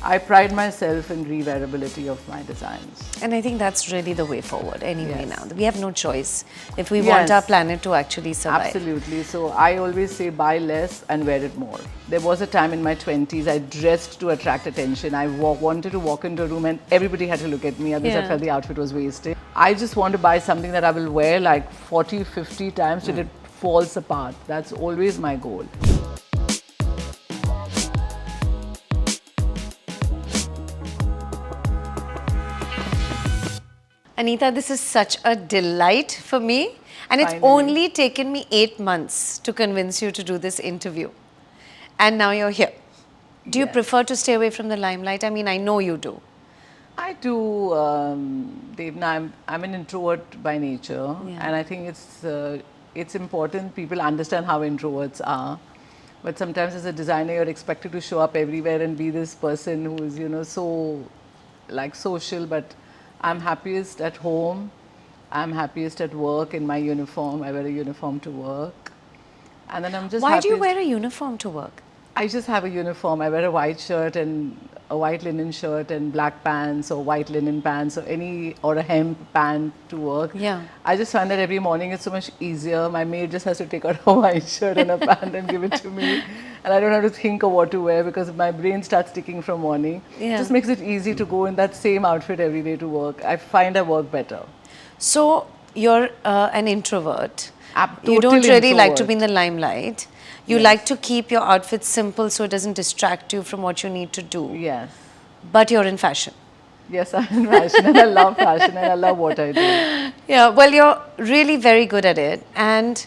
I pride myself in revariability of my designs. And I think that's really the way forward anyway Yes. now. We have no choice if we want our Yes. planet to actually survive. Absolutely. So I always say buy less and wear it more. There was a time in my 20s I dressed to attract attention. I wanted to walk into a room and everybody had to look at me, otherwise I Yeah. felt the outfit was wasted. I just want to buy something that I will wear like 40, 50 times till it falls apart. That's always my goal. Anita, this is such a delight for me. And it's Finally. only taken me 8 months to convince you to do this interview. And now you're here. Do you Yes. prefer to stay away from the limelight? I mean, I know you do. I do, Dave. Now I'm an introvert by nature, Yeah. and I think it's important people understand how introverts are. But sometimes as a designer, you're expected to show up everywhere and be this person who's so like social. But I'm happiest at home. I'm happiest at work in my uniform. I wear a uniform to work, and then I'm just. Why do you happiest- wear a uniform to work? I just have a uniform. I wear a white shirt and a white linen shirt and black pants or white linen pants or a hemp pant to work. Yeah. I just find that every morning it's so much easier. My maid just has to take out a white shirt and a pant and give it to me. And I don't have to think of what to wear because my brain starts ticking from morning. Yeah. It just makes it easy to go in that same outfit every day to work. I find I work better. So you're an introvert. Total You don't really like to introvert. be in the limelight. You Yes. like to keep your outfits simple so it doesn't distract you from what you need to do. Yes. But you're in fashion. Yes, I'm in fashion and I love fashion and I love what I do. Yeah, well, you're really very good at it. And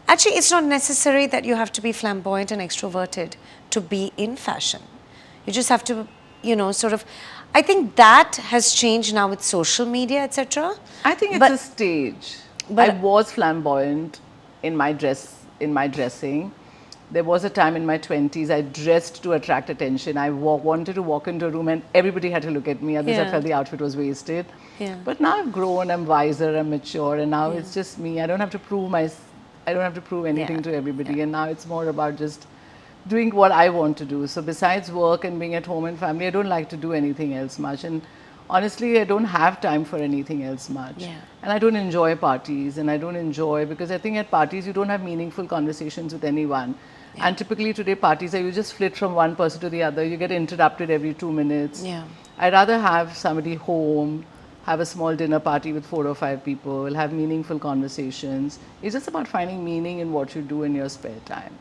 actually, it's not necessary that you have to be flamboyant and extroverted to be in fashion. You just have to, sort of. I think that has changed now with social media, etc. I think it's But- a stage. but- I was flamboyant in my dressing. There was a time in my 20s I dressed to attract attention. I wanted to walk into a room and everybody had to look at me, otherwise I Yeah. felt the outfit was wasted. Yeah. But now I've grown, I'm wiser, I'm mature, and now it's just me. I don't have to prove anything Yeah. to everybody, and now it's more about just doing what I want to do. So besides work and being at home and family, I don't like to do anything else much. And honestly, I don't have time for anything else much. Yeah. And I don't enjoy parties, and I don't enjoy because I think at parties you don't have meaningful conversations with anyone. And typically today parties are you just flit from one person to the other. You get interrupted every 2 minutes. Yeah. I'd rather have somebody home, have a small dinner party with 4 or 5 people, have meaningful conversations. It's just about finding meaning in what you do in your spare time.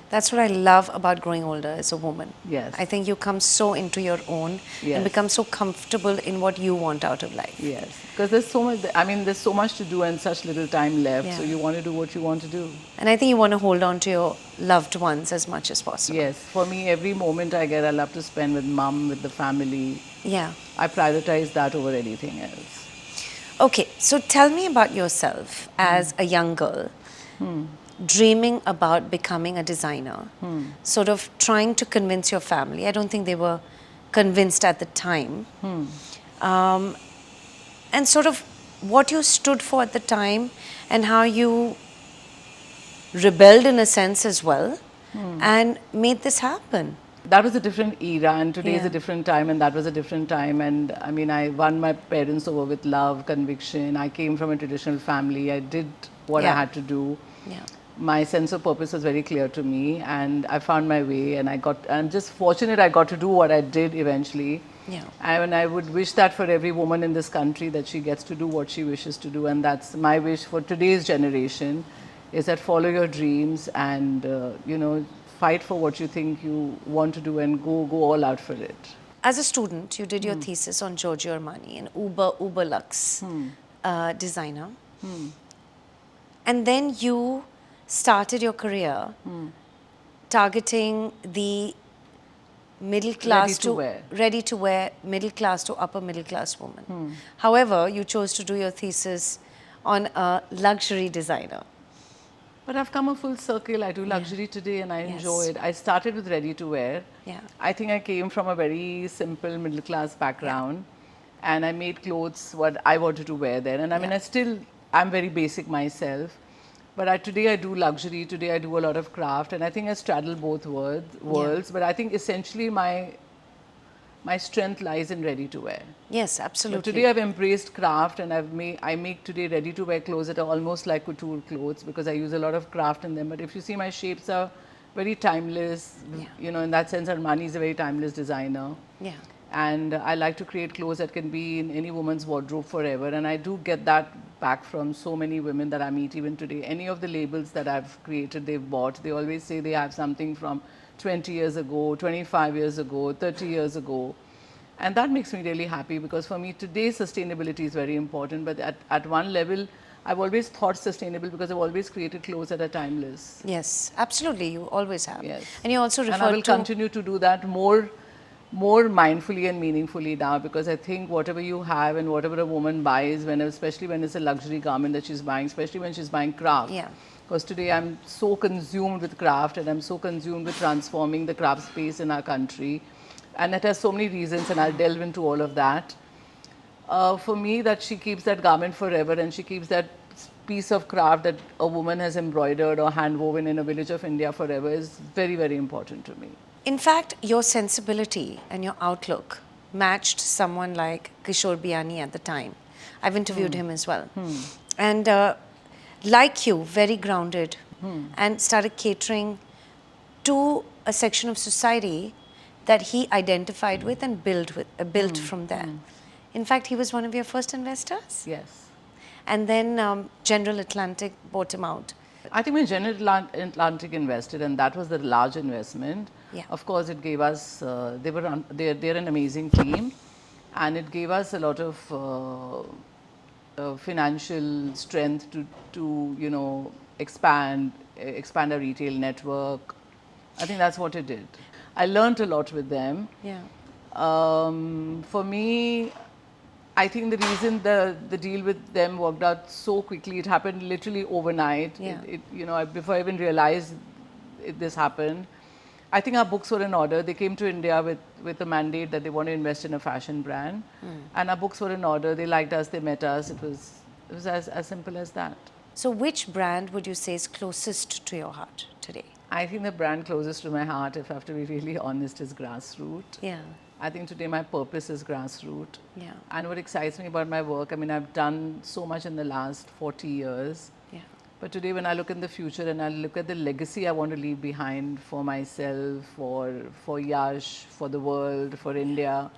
That's what I love about growing older as a woman. Yes. I think you come so into your own Yes. and become so comfortable in what you want out of life. Yes, because there's so much. There's so much to do and such little time left. So Yeah. you want to do what you want to do. And I think you want to hold on to your loved ones as much as possible. Yes, for me, every moment I get, I love to spend with mum, with the family. Yeah. I prioritize that over anything else. Okay, so tell me about yourself as a young girl, dreaming about becoming a designer, sort of trying to convince your family. I don't think they were convinced at the time. And sort of what you stood for at the time and how you rebelled in a sense as well and made this happen. That was a different era, and today is Yeah. a different time, and that was a different time. And I won my parents over with love, conviction. I came from a traditional family. I did what I Yeah. had to do. Yeah. My sense of purpose was very clear to me, and I found my way. And I'm just fortunate I got to do what I did eventually. Yeah. And I would wish that for every woman in this country, that she gets to do what she wishes to do. And that's my wish for today's generation, is that follow your dreams and, fight for what you think you want to do and go all out for it. As a student, you did your thesis on Giorgio Armani, an uber luxe designer. And then you started your career targeting the middle class ready to wear middle class to upper middle class woman. However, you chose to do your thesis on a luxury designer. But I've come a full circle. I do luxury today and I enjoy it. I started with ready to wear. Yeah. I think I came from a very simple middle class background and I made clothes what I wanted to wear then. And I'm very basic myself. But today I do luxury, today I do a lot of craft, and I think I straddle both worlds. But I think essentially my my strength lies in ready to wear. Yes, But absolutely. today I've embraced craft, and I make today ready to wear clothes that are almost like couture clothes because I use a lot of craft in them. But if you see, my shapes are very timeless. Yeah. You know, in that sense, Armani is a very timeless designer. Yeah. And I like to create clothes that can be in any woman's wardrobe forever. And I do get that back from so many women that I meet even today. Any of the labels that I've created, they've bought, they always say they have something from 20 years ago, 25 years ago, 30 years ago. And that makes me really happy because for me today sustainability is very important. But at one level, I've always thought sustainable because I've always created clothes that are timeless. Yes, absolutely. You always have. Yes. And you also And I referred will to continue to do that more mindfully and meaningfully now because I think whatever you have and whatever a woman buys, especially when it's a luxury garment that she's buying, especially when she's buying craft. Yeah. Because today I'm so consumed with craft and I'm so consumed with transforming the craft space in our country. And it has so many reasons, and I'll delve into all of that. For me, that she keeps that garment forever and she keeps that piece of craft that a woman has embroidered or hand woven in a village of India forever is very, very important to me. In fact, your sensibility and your outlook matched someone like Kishore Biani at the time. I've interviewed him as well. And like you, very grounded, and started catering to a section of society that he identified with and built from there. In fact, he was one of your first investors. Yes. And then General Atlantic bought him out. I think when General Atlantic invested, and that was the large investment, Yeah. of course it gave us, they're an amazing team, and it gave us a lot of financial strength to expand our retail network. I think that's what it did. I learned a lot with them. Yeah. For me, I think the reason the deal with them worked out so quickly, it happened literally overnight. Yeah. Before I even realized this happened, I think our books were in order. They came to India with a mandate that they want to invest in a fashion brand, and our books were in order. They liked us, they met us. It was as simple as that. So which brand would you say is closest to your heart today? I think the brand closest to my heart, if I have to be really honest, is Grassroot. Yeah. I think today my purpose is Grassroot. Yeah. And what excites me about my work, I mean, I've done so much in the last 40 years. Yeah. But today when I look in the future and I look at the legacy I want to leave behind for myself, for Yash, for the world, for India,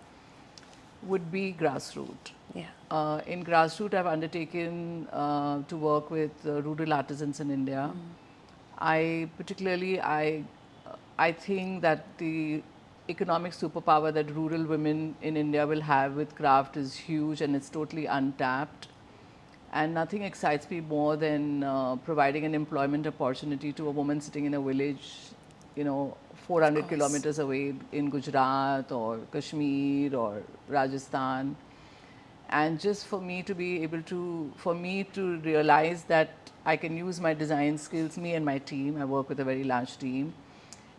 would be Grassroot. Yeah. In Grassroot, I've undertaken to work with rural artisans in India. I think that the economic superpower that rural women in India will have with craft is huge and it's totally untapped. And nothing excites me more than providing an employment opportunity to a woman sitting in a village, 400 kilometers away in Gujarat or Kashmir or Rajasthan. And just for me to realize that I can use my design skills, me and my team, I work with a very large team,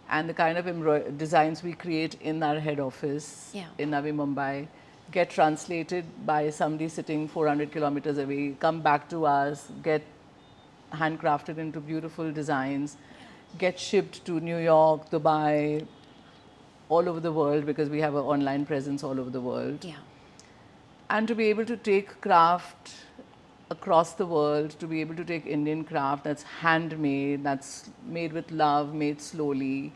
and the kind of designs we create in our head office in Navi Mumbai get translated by somebody sitting 400 kilometers away, come back to us, get handcrafted into beautiful designs, get shipped to New York, Dubai, all over the world because we have an online presence all over the world. Yeah. And to be able to take craft across the world, to be able to take Indian craft that's handmade, that's made with love, made slowly,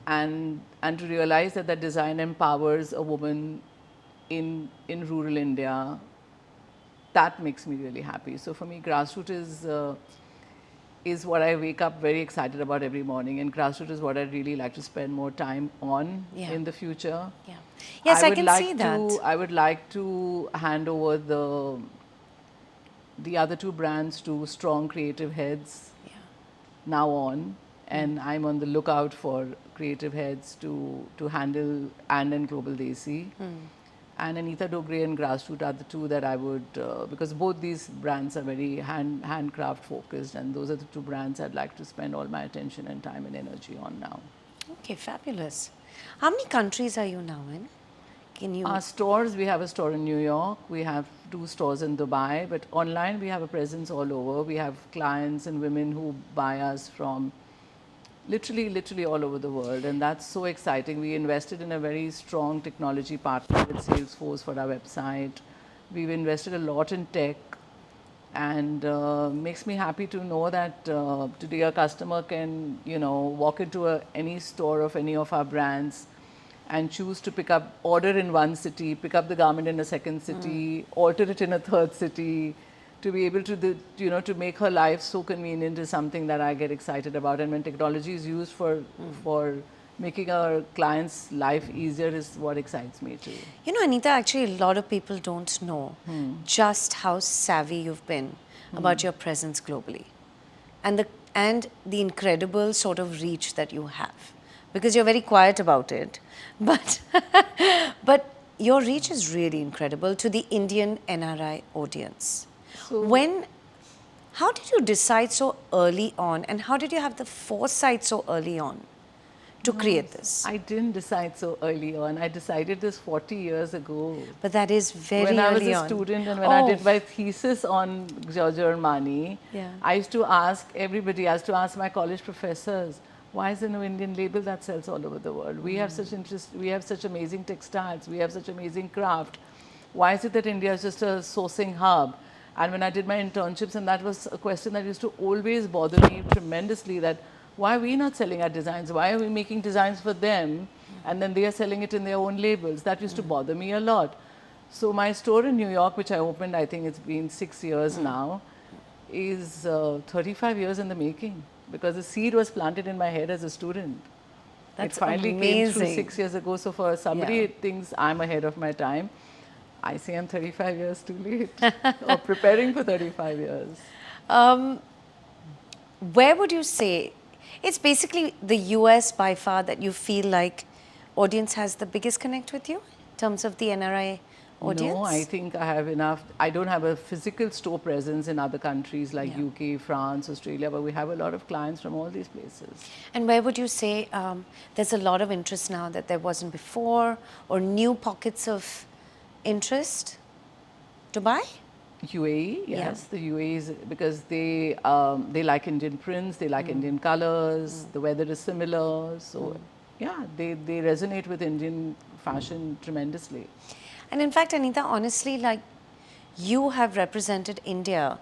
and to realize that that design empowers a woman in rural India, that makes me really happy. So for me, Grassroot is what I wake up very excited about every morning, and Grassroot is what I'd really like to spend more time on in the future. Yeah. Yes, I can see that. I would like to hand over the other two brands to strong creative heads now on, and I'm on the lookout for creative heads to handle and Global Desi. And Anita Dongre and Grassroot are the two that I would, because both these brands are very handcraft focused, and those are the two brands I'd like to spend all my attention and time and energy on now. Okay, fabulous. How many countries are you now in? Can you? Our stores, we have a store in New York, we have 2 stores in Dubai, but online we have a presence all over. We have clients and women who buy us from literally all over the world, and that's so exciting. We invested in a very strong technology partner with Salesforce for our website. We've invested a lot in tech, and makes me happy to know that today a customer can, walk into any store of any of our brands and choose to order in one city, pick up the garment in a second city, alter it in a third city. To be able to, to make her life so convenient is something that I get excited about. And when technology is used for making our clients' life easier is what excites me too. Anita, actually a lot of people don't know just how savvy you've been about your presence globally and the incredible sort of reach that you have. Because you're very quiet about it, but your reach is really incredible to the Indian NRI audience. How did you decide so early on, and how did you have the foresight so early on to create this? I didn't decide so early on. I decided this 40 years ago. But that is very early on. When I was a student and when I did my thesis on Giorgio Armani, I used to ask everybody, I used to ask my college professors, why is there no Indian label that sells all over the world? We have such interest, we have such amazing textiles, we have such amazing craft. Why is it that India is just a sourcing hub? And when I did my internships, and that was a question that used to always bother me tremendously, that why are we not selling our designs? Why are we making designs for them and then they are selling it in their own labels? That used to bother me a lot. So my store in New York, which I opened, I think it's been 6 years now, is 35 years in the making, because the seed was planted in my head as a student. That's it finally amazing. came through 6 years ago. So for somebody who thinks I'm ahead of my time, I say I'm 35 years too late, or preparing for 35 years. Where would you say, it's basically the US by far that you feel like audience has the biggest connect with you in terms of the NRI audience? No, I think I have enough. I don't have a physical store presence in other countries like UK, France, Australia, but we have a lot of clients from all these places. And where would you say there's a lot of interest now that there wasn't before, or new pockets of interest? Dubai? UAE, yes. The UAE is because they like Indian prints, they like Indian colors, the weather is similar. So, they resonate with Indian fashion tremendously. And in fact, Anita, honestly, like, you have represented India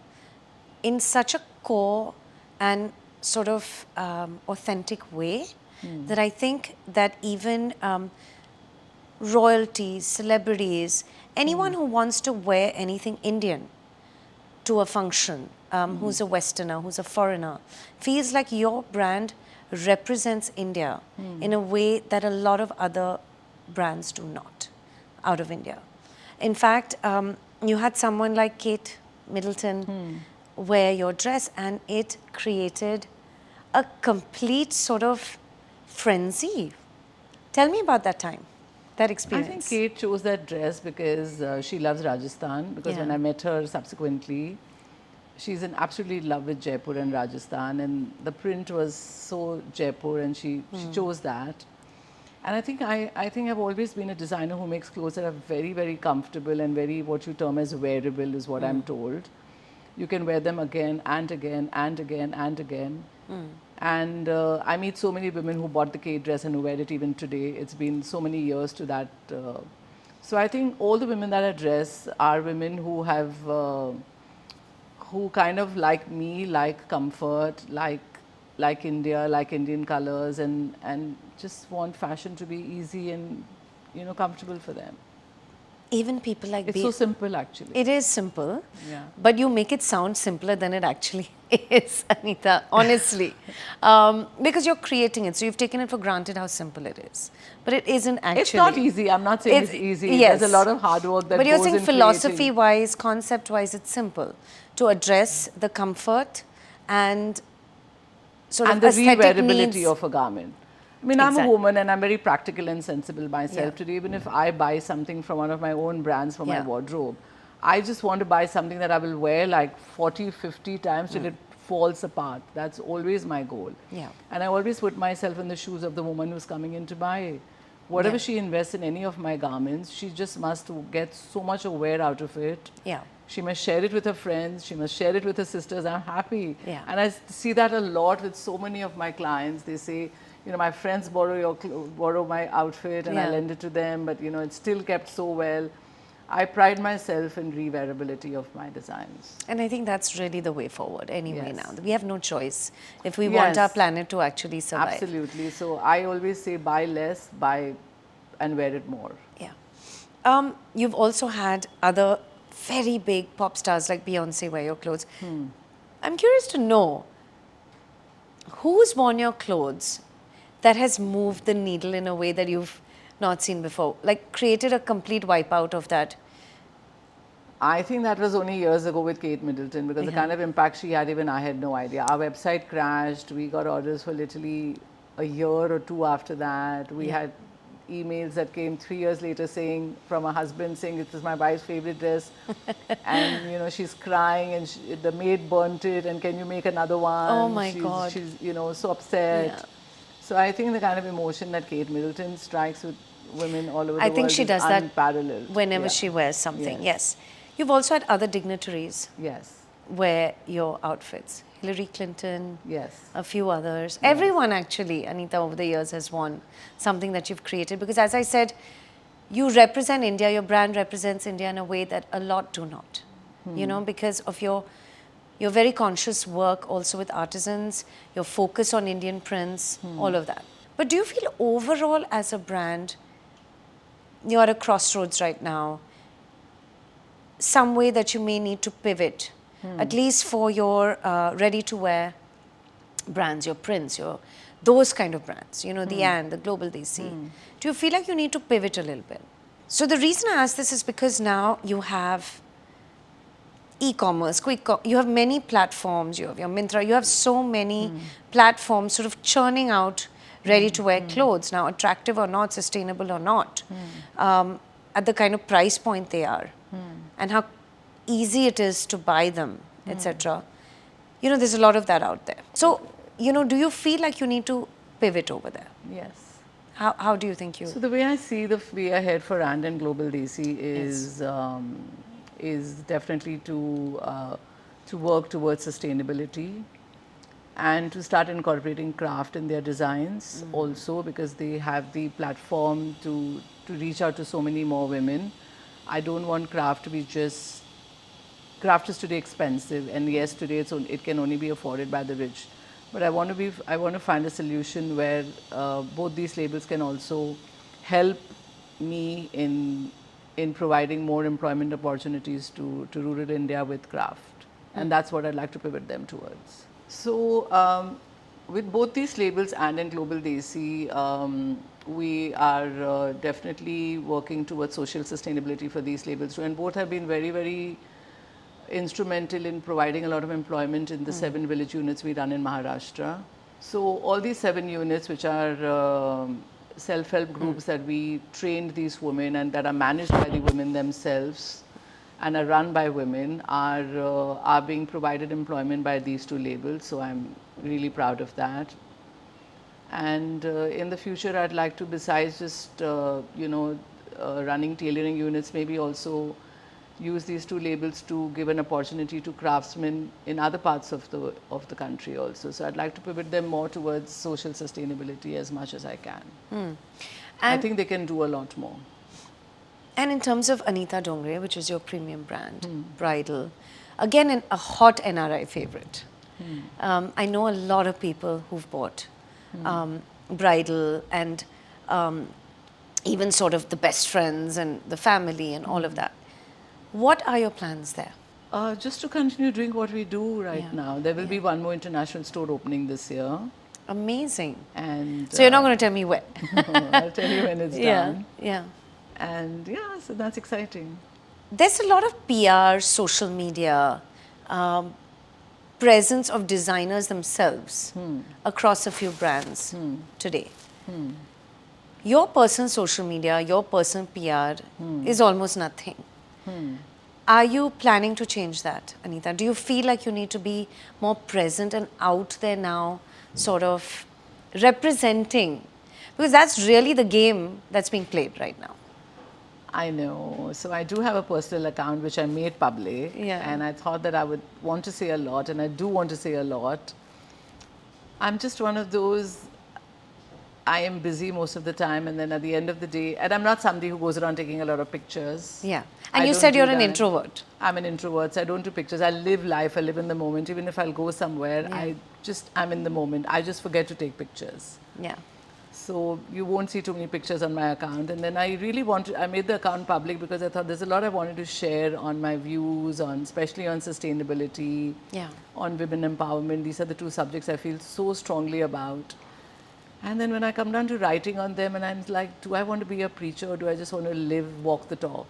in such a core and sort of authentic way that I think that even royalties, celebrities, anyone who wants to wear anything Indian to a function, who's a Westerner, who's a foreigner, feels like your brand represents India in a way that a lot of other brands do not out of India. In fact, you had someone like Kate Middleton wear your dress, and it created a complete sort of frenzy. Tell me about that time, that experience. I think Kate chose that dress because she loves Rajasthan, because when I met her subsequently, she's in absolutely love with Jaipur and Rajasthan, and the print was so Jaipur, and she chose that. And I think I've always been a designer who makes clothes that are very, very comfortable and very, what you term as wearable is what I'm told. You can wear them again and again and again and again. And I meet so many women who bought the Kate dress and who wear it even today. It's been so many years to that. So I think all the women that I dress are women who have, who kind of like me, like comfort, like India, like Indian colors, and just want fashion to be easy and, comfortable for them. Even people like it's so simple, actually. It is simple, but you make it sound simpler than it actually is, Anita, honestly. Because you're creating it, so you've taken it for granted how simple it is. But it isn't actually. It's not easy. I'm not saying it's easy. Yes. There's a lot of hard work that goes in. But you're saying philosophy-wise, concept-wise, it's simple to address the comfort and sort of the aesthetic rewearability needs of a garment. I mean, I'm a woman and I'm very practical and sensible myself today. Even if I buy something from one of my own brands for my wardrobe, I just want to buy something that I will wear like 40, 50 times till it falls apart. That's always my goal. And I always put myself in the shoes of the woman who's coming in to buy whatever Yeah. she invests in any of my garments, she just must get so much of wear out of it. Yeah. She must share it with her friends. She must share it with her sisters. I'm happy. Yeah. And I see that a lot with so many of my clients. They say, you know, my friends borrow my outfit and I Yeah. lend it to them, but you know, it's still kept so well. I pride myself in rewearability of my designs. And I think that's really the way forward anyway Yes. now. We have no choice if we want our Yes. planet to actually survive. Absolutely. So I always say buy less, buy and wear it more. Yeah. You've also had other very big pop stars like Beyonce wear your clothes. I'm curious to know who's worn your clothes that has moved the needle in a way that you've not seen before, like created a complete wipeout of that. I think that was only years ago with Kate Middleton because the kind of impact she had, even I had no idea. Our website crashed. We got orders for literally a year or two after that. We had emails that came 3 years later saying, from her husband saying, "This is my wife's favorite dress." And, you know, she's crying and the maid burnt it and can you make another one? Oh my God. She's, you know, so upset. Yeah. So I think the kind of emotion that Kate Middleton strikes with women all over the I world think she is does that unparalleled. whenever Yeah. she wears something. Yes. Yes. You've also had other dignitaries Yes. wear your outfits. Hillary Clinton, Yes. a few others. Everyone actually, Anita, over the years has worn something that you've created because as I said, you represent India, your brand represents India in a way that a lot do not. You know, because of your very conscious work also with artisans, your focus on Indian prints, all of that. But do you feel overall as a brand, you're at a crossroads right now, some way that you may need to pivot, at least for your ready-to-wear brands, your prints, those kind of brands, you know, the Global DC. Do you feel like you need to pivot a little bit? So the reason I ask this is because now you have e-commerce, you have many platforms, you have your Myntra, you have so many platforms sort of churning out ready-to-wear clothes, now attractive or not, sustainable or not, at the kind of price point they are, and how easy it is to buy them, etc. You know, there's a lot of that out there. So, you know, do you feel like you need to pivot over there? Yes. How do you think you... So the way I see the way ahead for Rand and Global DC is definitely to work towards sustainability and to start incorporating craft in their designs also because they have the platform to reach out to so many more women. I don't want craft to be just... Craft is today expensive and yes, today it can only be afforded by the rich. But I want to find a solution where both these labels can also help me in providing more employment opportunities to rural India with craft. And that's what I'd like to pivot them towards. So with both these labels and in Global DC, we are definitely working towards social sustainability for these labels too. And both have been very, very instrumental in providing a lot of employment in the 7 village units we run in Maharashtra. So all these 7 units, which are self-help groups that we trained these women and that are managed by the women themselves and are run by women, are being provided employment by these 2 labels. So I'm really proud of that. And in the future, I'd like to, besides just running tailoring units, maybe also use these 2 labels to give an opportunity to craftsmen in other parts of the country also. So I'd like to pivot them more towards social sustainability as much as I can. I think they can do a lot more. And in terms of Anita Dongre, which is your premium brand, Bridal, again a hot NRI favorite. I know a lot of people who've bought Bridal and even sort of the best friends and the family and all of that. What are your plans there? Just to continue doing what we do right now. There will be one more international store opening this year. Amazing. And so you're not going to tell me when? I'll tell you when it's done. Yeah. And yeah, so that's exciting. There's a lot of PR, social media, presence of designers themselves across a few brands today. Your personal social media, your personal PR is almost nothing. Are you planning to change that, Anita? Do you feel like you need to be more present and out there now, sort of representing? Because that's really the game that's being played right now. I know. So I do have a personal account which I made public. Yeah. And I thought that I would want to say a lot, and I do want to say a lot. I'm just one of those, I am busy most of the time, and then at the end of the day, and I'm not somebody who goes around taking a lot of pictures. Yeah. And I you don't said do you're an that. introvert. I'm an introvert, so I don't do pictures. I live life, I live in the moment. Even if I'll go somewhere, I'm in the moment. I just forget to take pictures. Yeah. So you won't see too many pictures on my account. And then I really I made the account public because I thought there's a lot I wanted to share on my views on, especially on sustainability, Yeah. on women empowerment. These are the two subjects I feel so strongly about. And then when I come down to writing on them, and I'm like, do I want to be a preacher, or do I just want to walk the talk?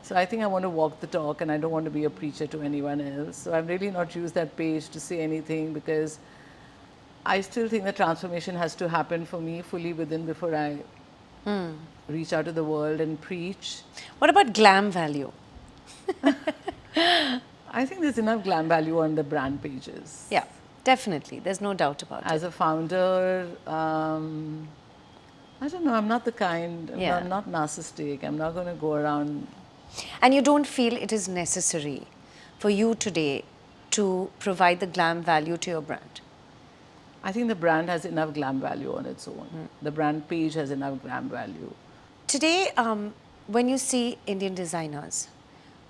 So I think I want to walk the talk, and I don't want to be a preacher to anyone else. So I've really not used that page to say anything, because I still think the transformation has to happen for me fully within before I reach out to the world and preach. What about glam value? I think there's enough glam value on the brand pages. Yeah, definitely. There's no doubt about it. As a founder, I don't know, I'm not the kind, I'm not narcissistic. I'm not going to go around. And you don't feel it is necessary for you today to provide the glam value to your brand? I think the brand has enough glam value on its own. The brand page has enough glam value. Today, when you see Indian designers,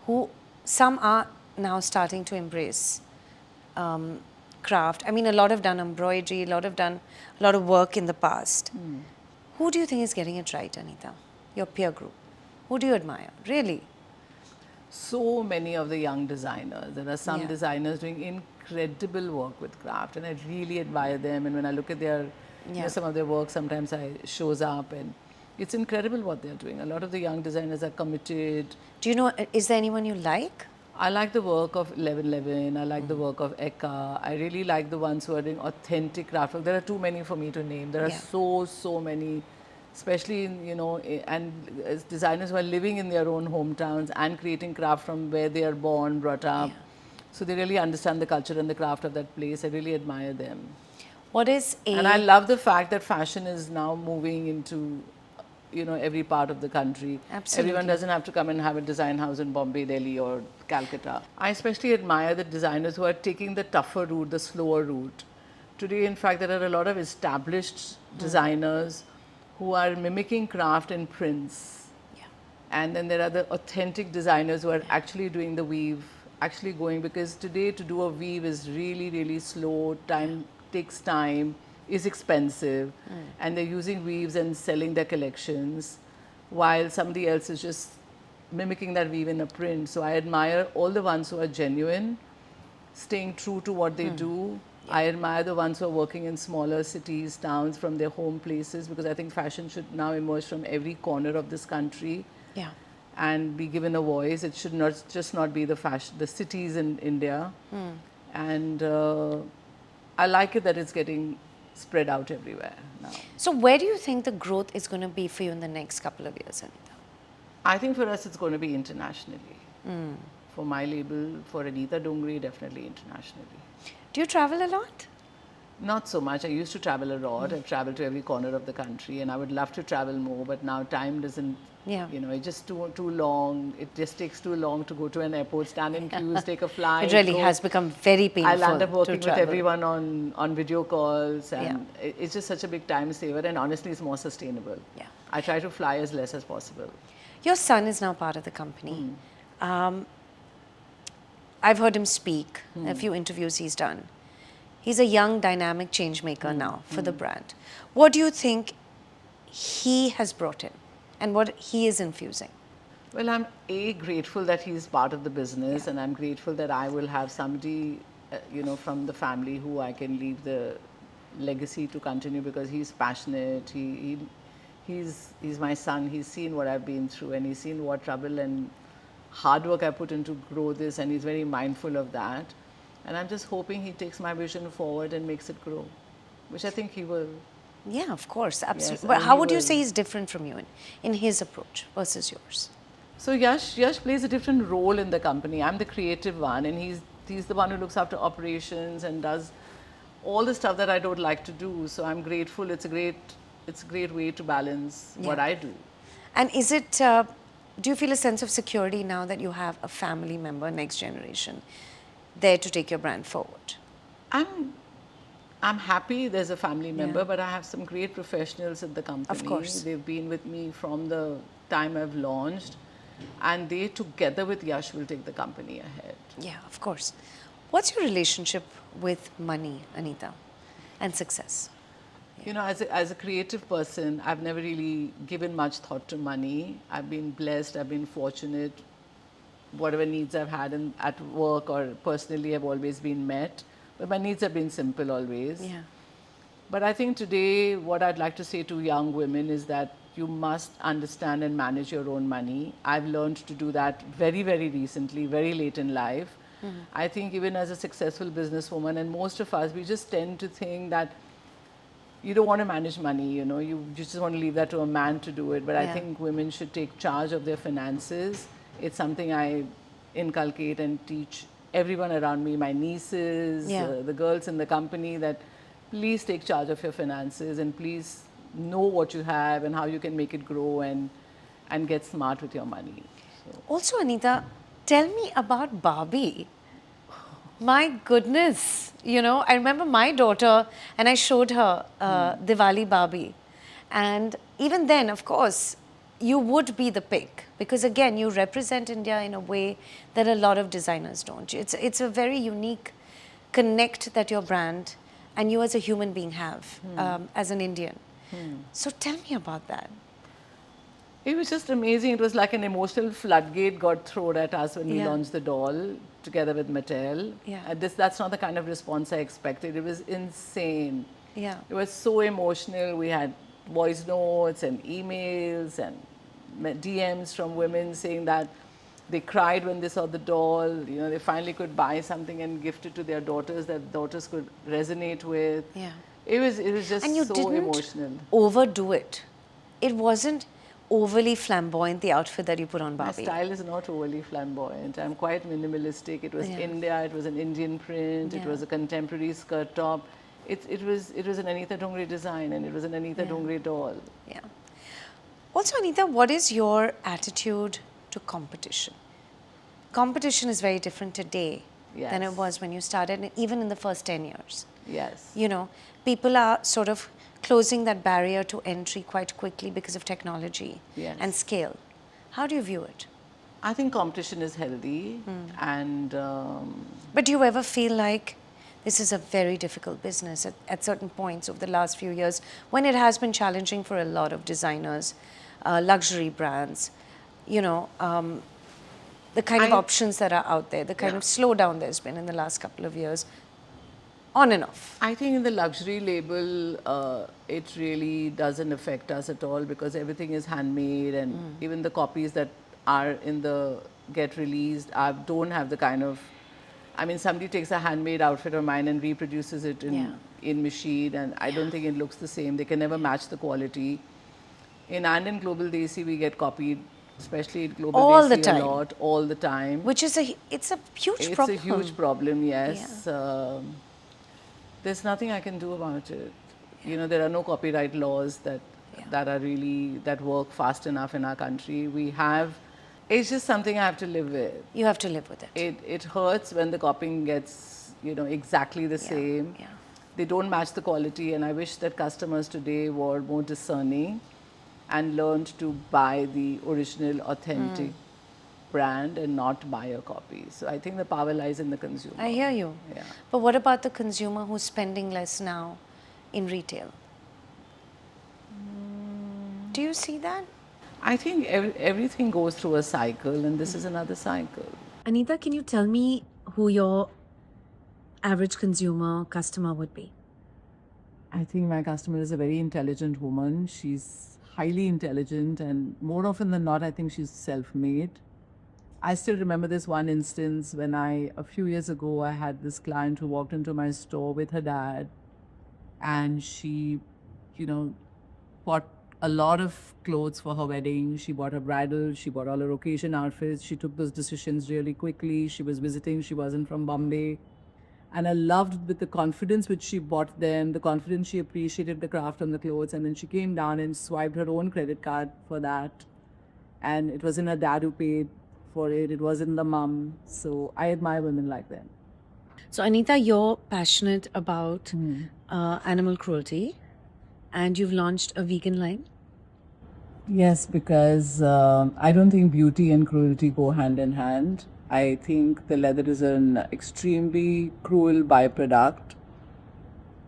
who some are now starting to embrace craft. I mean, a lot have done embroidery, a lot have done a lot of work in the past. Who do you think is getting it right, Anita? Your peer group. Who do you admire? Really? So many of the young designers. There are some designers doing incredible work with craft, and I really admire them. And when I look at their, you know, some of their work, sometimes shows up, and it's incredible what they're doing. A lot of the young designers are committed. Do you know, is there anyone you like? I like the work of 1111. I like the work of Eka. I really like the ones who are doing authentic craft work. There are too many for me to name. There are so many, especially in, you know, and as designers who are living in their own hometowns and creating craft from where they are born, brought up. So they really understand the culture and the craft of that place. I really admire them. What is And I love the fact that fashion is now moving into, you know, every part of the country. Absolutely. Everyone doesn't have to come and have a design house in Bombay, Delhi or Calcutta. I especially admire the designers who are taking the tougher route, the slower route. Today, in fact, there are a lot of established designers who are mimicking craft in prints. And then there are the authentic designers who are actually doing the weave, actually going, because today to do a weave is really, really slow, takes time, is expensive, and they're using weaves and selling their collections, while somebody else is just mimicking that weave in a print. So I admire all the ones who are genuine, staying true to what they do. I admire the ones who are working in smaller cities, towns, from their home places, because I think fashion should now emerge from every corner of this country and be given a voice. It should not just not be the cities in India. And I like it that it's getting spread out everywhere now. So where do you think the growth is going to be for you in the next couple of years, Anita? I think for us it's going to be internationally. For my label, for Anita Dongre, definitely internationally. Do you travel a lot? Not so much. I used to travel a lot. I've traveled to every corner of the country, and I would love to travel more, but now time doesn't, you know, it's just too long. It just takes too long to go to an airport, stand in queues, take a flight. It really has become very painful. I'll end up working to with travel. everyone on video calls, and it's just such a big time saver, and honestly it's more sustainable. I try to fly as less as possible. Your son is now part of the company. I've heard him speak, a few interviews he's done. He's a young, dynamic change maker now for the brand. What do you think he has brought in and what he is infusing? Well, I'm grateful that he's part of the business, and I'm grateful that I will have somebody, you know, from the family who I can leave the legacy to continue, because he's passionate. He's my son. He's seen what I've been through, and he's seen what trouble and hard work I put in to grow this, and he's very mindful of that. And I'm just hoping he takes my vision forward and makes it grow, which I think he will. Yeah, of course, absolutely. Yes, but and how he would you will. say he's different from you in his approach versus yours? So Yash plays a different role in the company. I'm the creative one, and he's the one who looks after operations and does all the stuff that I don't like to do. So I'm grateful. It's a great it's a great way to balance what Yeah. I do. And is it, do you feel a sense of security now that you have a family member, next generation, there to take your brand forward? I'm I'm happy there's a family member, Yeah. but I have some great professionals at the company. Of course. They've been with me from the time I've launched, and they together with Yash will take the company ahead. Yeah, of course. What's your relationship with money, Anita, and success? You know, as a creative person, I've never really given much thought to money. I've been blessed, I've been fortunate. Whatever needs I've had at work or personally have always been met. But my needs have been simple always. Yeah. But I think today what I'd like to say to young women is that you must understand and manage your own money. I've learned to do that very, very recently, very late in life. I think even as a successful businesswoman, and most of us, we just tend to think that you don't want to manage money, you know, you just want to leave that to a man to do it. But I Yeah. think women should take charge of their finances. It's something I inculcate and teach everyone around me, my nieces, Yeah. the girls in the company, that please take charge of your finances and please know what you have and how you can make it grow and get smart with your money. So, Also, Anita, tell me about Barbie. My goodness, you know, I remember my daughter and I showed her Diwali Barbie. And even then, of course, you would be the pick because again, you represent India in a way that a lot of designers don't. It's a very unique connect that your brand and you as a human being have as an Indian. So tell me about that. it was just amazing. It was like an emotional floodgate got thrown at us when we Yeah. launched the doll together with Mattel. Yeah. That's not the kind of response I expected. It was insane. Yeah. It was so emotional. We had voice notes and emails and DMs from women saying that they cried when they saw the doll. You know, they finally could buy something and gift it to their daughters that daughters could resonate with. Yeah. It was just And you so didn't emotional. overdo it. It wasn't overly flamboyant, the outfit that you put on My Barbie. style is not overly flamboyant. I'm quite minimalistic. It was Yeah. India. It was an Indian print. It Yeah. was a contemporary skirt top. It was an Anita Dongre design, and it was an Anita Yeah. Dongre doll. Yeah. Also, Anita, what is your attitude to competition? Competition is very different today than it Yes. was when you started, and even in the first 10 years. Yes. You know, people are sort of closing that barrier to entry quite quickly because of technology Yes. and scale. How do you view it? I think competition is healthy, and But do you ever feel like this is a very difficult business at certain points over the last few years when it has been challenging for a lot of designers, luxury brands, you know, the kind of I- options that are out there, the kind Yeah. of slowdown there's been in the last couple of years, on and off? I think in the luxury label, it really doesn't affect us at all because everything is handmade, and even the copies that are in the get released don't have the kind of. I mean, somebody takes a handmade outfit of mine and reproduces it Yeah. in machine, and I don't think it looks the same. They can never match the quality. In Global Desi, we get copied, especially in Global All the Desi time. a lot, all the time. Which is it's a huge It's problem. a huge problem, yes. There's nothing I can do about it. You know, there are no copyright laws that are really that work fast enough in our country. We have. It's just something I have to live with. You have to live with it. It hurts when the copying gets, you know, exactly the same. Yeah. They don't match the quality, and I wish that customers today were more discerning and learned to buy the original, authentic brand and not buy a copy. So I think the power lies in the consumer. I hear you. Yeah. But what about the consumer who's spending less now in retail? Do you see that? I think everything goes through a cycle, and this is another cycle. Anita, can you tell me who your average consumer customer would be? I think my customer is a very intelligent woman. She's highly intelligent, and more often than not, I think she's self-made. I still remember this one instance when a few years ago, I had this client who walked into my store with her dad, and she, you know, bought a lot of clothes for her wedding. She bought her bridal, she bought all her occasion outfits. She took those decisions really quickly. She was visiting, she wasn't from Bombay. And I loved with the confidence which she bought them, the confidence she appreciated the craft on the clothes, and then she came down and swiped her own credit card for that. And it wasn't her dad who paid for it, it wasn't the mum. So I admire women like them. So, Anita, you're passionate about animal cruelty, and you've launched a vegan line. Yes, because I don't think beauty and cruelty go hand in hand. I think the leather is an extremely cruel byproduct.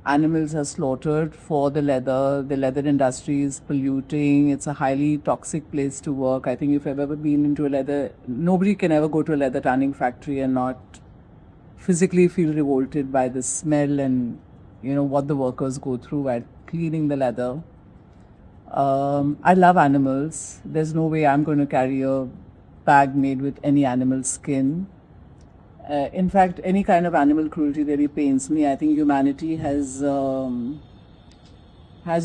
Animals are slaughtered for the leather. The leather industry is polluting. It's a highly toxic place to work. I think if you've ever been into a leather, nobody can ever go to a leather tanning factory and not physically feel revolted by the smell and what the workers go through while cleaning the leather. I love animals. There's no way I'm going to carry a bag made with any animal skin. In fact, any kind of animal cruelty really pains me. I think humanity has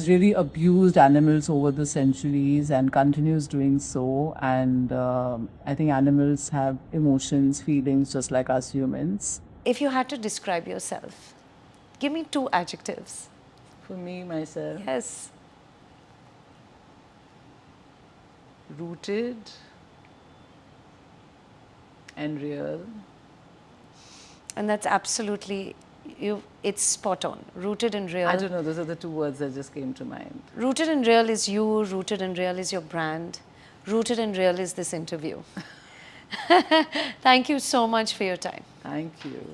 really abused animals over the centuries and continues doing so. And I think animals have emotions, feelings, just like us humans. If you had to describe yourself, give me 2 adjectives. For me, myself, Yes. rooted and real. And that's absolutely, it's spot on. Rooted and real. I don't know, those are the 2 words that just came to mind. Rooted and real is you, rooted and real is your brand, rooted and real is this interview. Thank you so much for your time. Thank you.